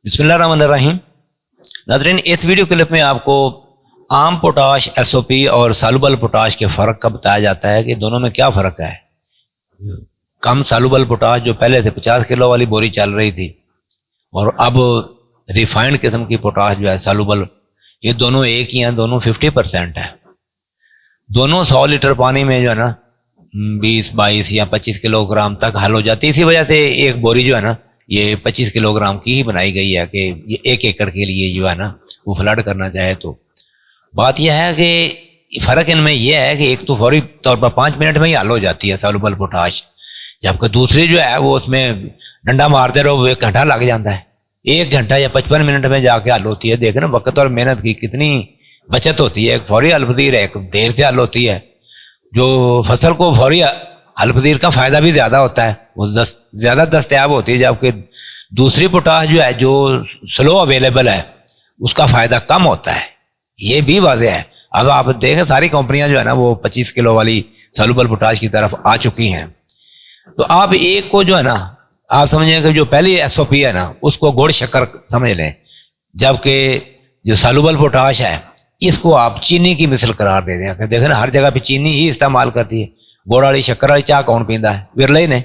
बिस्मिल्लाहिर्रहमानिर्रहीम। नाज़रीन, इस वीडियो क्लिप में आपको आम पोटाश एसओपी और सालुबल पोटाश के फ़र्क का बताया जाता है कि दोनों में क्या फ़र्क है। कम सालुबल पोटाश जो पहले से 50 किलो वाली बोरी चल रही थी और अब रिफाइंड किस्म की पोटाश जो है सालुबल, ये दोनों एक ही हैं, दोनों 50% है। दोनों 100 लीटर पानी में जो है ना 20, 22 या 25 किलोग्राम तक हल हो जाती है। इसी वजह से एक बोरी जो है ना ये 25 किलोग्राम की ही बनाई गई है कि ये 1 एकड़ के लिए जो है ना वो फ्लड करना चाहे तो। बात यह है कि फ़र्क इनमें यह है कि एक तो फौरी तौर पर 5 मिनट में ही हल हो जाती है सालुबल पोटाश, जबकि दूसरी जो है वो उसमें डंडा मारते रहो 1 घंटा लग जाता है। 1 घंटा या 55 मिनट में जाके हल होती है। देख ना वक्त और मेहनत की कितनी बचत होती है। एक फौरी हलपदीर है, एक देर से हल होती है। जो फसल को फौरी हलपदीर का फ़ायदा भी ज़्यादा होता है, वो ज़्यादा दस्तयाब होती है, जबकि दूसरी पोटाश जो है जो स्लो अवेलेबल है उसका फ़ायदा कम होता है। ये भी वाज़ेह है। अब आप देखें सारी कंपनियां जो है ना वो 25 किलो वाली सालुबल पोटाश की तरफ आ चुकी हैं। तो आप एक को जो है ना आप समझें कि जो पहली एसओपी है ना उसको गुड़ शक्कर समझ लें, जबकि जो सालुबल पोटाश है इसको आप चीनी की मिसल करार दे दें। देखें ना हर जगह पे चीनी ही इस्तेमाल करती है। गुड़ वाली शक्कर वाली चाय कौन पींदा है? विरले ने।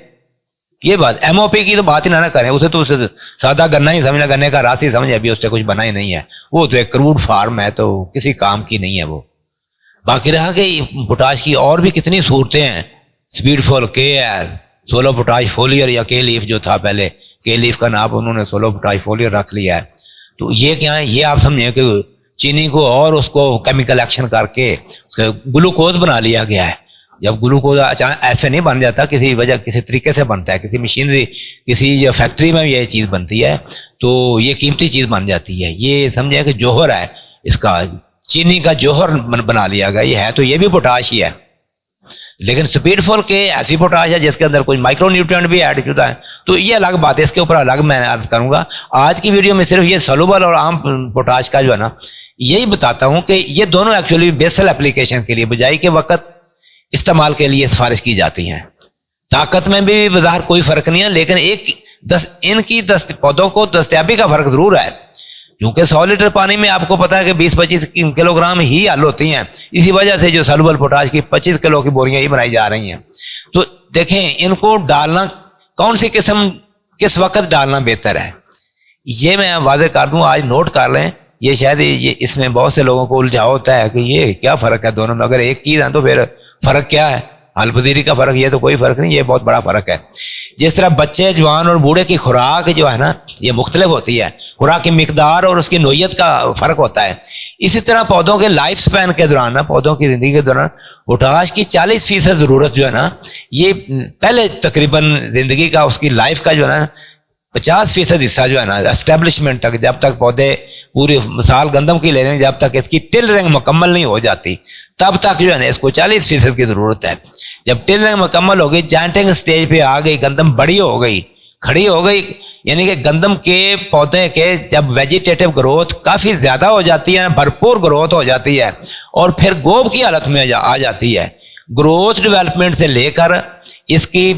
ये बात एमओपी की तो बात ही ना करें, उसे तो उसे सादा गन्ना ही समझना, गन्ने का रस ही समझे, अभी उससे कुछ बना ही नहीं है। वो तो एक क्रूड फार्म है, तो किसी काम की नहीं है वो। बाकी रहा कि पोटाश की और भी कितनी सूरतें हैं। स्पीडफुल के है, सोलो पोटाश फोलियर या के लीफ जो था पहले, के लीफ का नाम उन्होंने सोलो पोटाश फोलियर रख लिया है। तो ये क्या है, ये आप समझे कि चीनी को और उसको केमिकल एक्शन करके ग्लूकोज बना लिया गया है। जब ग्लूकोज अचानक ऐसे नहीं बन जाता, किसी वजह किसी तरीके से बनता है, किसी मशीनरी किसी जो फैक्ट्री में ये चीज़ बनती है तो ये कीमती चीज़ बन जाती है। ये समझे कि जौहर है, इसका चीनी का जौहर बना लिया गया। ये है तो ये भी पोटाश ही है, लेकिन स्पीडफुल के ऐसी पोटाश है जिसके अंदर कुछ माइक्रो न्यूट्रिएंट भी ऐड होता है। तो ये अलग बात है, इसके ऊपर अलग मैं अर्ज करूंगा। आज की वीडियो में सिर्फ ये सालुबल और आम पोटाश का जो है ना यही बताता हूं कि ये दोनों एक्चुअली बेसल एप्लीकेशन के लिए बुझाई के वक्त इस्तेमाल के लिए सिफारिश की जाती हैं। ताकत में भी बाजार कोई फर्क नहीं है, लेकिन इनकी पौधों को दस्तयाबी का फर्क जरूर है। क्योंकि 100 लीटर पानी में आपको पता है कि 20-25 किलोग्राम ही हल होती हैं। इसी वजह से जो सालुबल पोटाश की 25 किलो की बोरियां ही बनाई जा रही हैं। तो देखें इनको डालना कौन सी किस्म किस वक्त डालना बेहतर है, ये मैं वाज़ेह कर दूं, आज नोट कर लें। ये शायद ये इसमें बहुत से लोगों को उलझाव होता है कि ये क्या फ़र्क है दोनों में। अगर एक चीज़ है तो फिर फ़र्क क्या है? हलपदीरी का फ़र्क, ये तो कोई फ़र्क नहीं, ये बहुत बड़ा फ़र्क है। जिस तरह बच्चे, जवान और बूढ़े की खुराक जो है ना ये मुख्तलिफ होती है, खुराक की मिकदार और उसकी नोयत का फ़र्क होता है। इसी तरह पौधों के लाइफ स्पैन के दौरान ना, पौधों की ज़िंदगी के दौरान पोटाश की 40% ज़रूरत जो है ना, ये पहले तकरीबन ज़िंदगी का उसकी लाइफ का जो है ना 50% हिस्सा जो है ना एस्टेब्लिशमेंट तक, जब तक पौधे पूरी मिसाल गंदम की ले लें, जब तक इसकी टिल रिंग मुकम्मल नहीं हो जाती तब तक जो है ना इसको 40% की ज़रूरत है। जब टिल रिंग मुकम्मल हो गई, जाइंटिंग स्टेज पे आ गई, गंदम बड़ी हो गई, खड़ी हो गई, यानी कि गंदम के पौधे के जब वेजिटेटिव ग्रोथ काफ़ी ज़्यादा हो जाती है, भरपूर ग्रोथ हो जाती है और फिर गोब की हालत में आ जाती है। ग्रोथ डेवलपमेंट से लेकर इसकी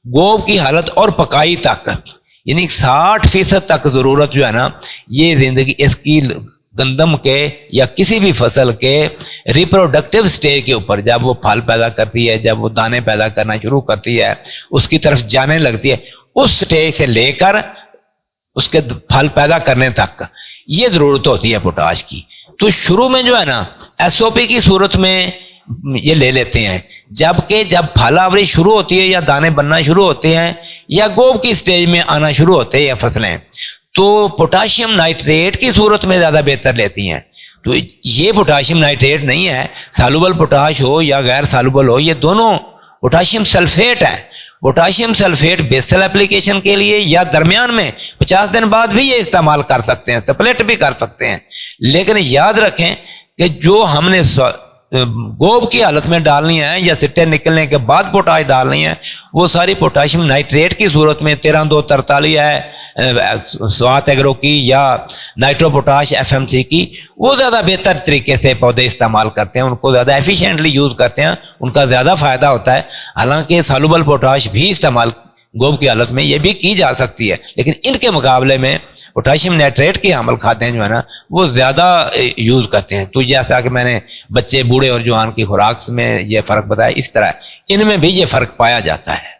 गोब की हालत और पकाई तक, यानी 60% तक ज़रूरत जो है ना ये ज़िंदगी इसकी गंदम के या किसी भी फसल के रिप्रोडक्टिव स्टेज के ऊपर, जब वो फल पैदा करती है, जब वो दाने पैदा करना शुरू करती है, उसकी तरफ जाने लगती है, उस स्टेज से लेकर उसके फल पैदा करने तक ये ज़रूरत होती है पोटाश की। तो शुरू में जो है ना एसओपी की सूरत में ये ले लेते हैं, जबकि जब फलावरी शुरू होती है या दाने बनना शुरू होते हैं या गोब की स्टेज में आना शुरू होते हैं फसलें, तो पोटाशियम नाइट्रेट की सूरत में ज़्यादा बेहतर लेती हैं। तो ये पोटाशियम नाइट्रेट नहीं है, सालुबल पोटाश हो या गैर सालुबल हो, ये दोनों पोटाशियम सल्फेट है। पोटाशियम सल्फेट बेसल एप्लीकेशन के लिए या दरमियान में 50 दिन बाद भी ये इस्तेमाल कर सकते हैं, सप्लेट भी कर सकते हैं। लेकिन याद रखें कि जो हमने गोब की हालत में डालनी है या सिट्टे निकलने के बाद पोटाश डालनी है, वो सारी पोटाशियम नाइट्रेट की सूरत में 13-2-43 है स्वात एग्रो की या नाइट्रो पोटाश FMC की, वो ज़्यादा बेहतर तरीके से पौधे इस्तेमाल करते हैं, उनको ज़्यादा एफिशिएंटली यूज़ करते हैं, उनका ज़्यादा फ़ायदा होता है। हालांकि सालुबल पोटाश भी इस्तेमाल गोब की हालत में ये भी की जा सकती है, लेकिन इनके मुकाबले में پوٹاشیم نائٹریٹ کے حامل کھادیں جو ہے نا وہ زیادہ یوز کرتے ہیں. تو جیسا کہ میں نے بچے بوڑھے اور جوان کی خوراک میں یہ فرق بتایا، اس طرح ان میں بھی یہ فرق پایا جاتا ہے.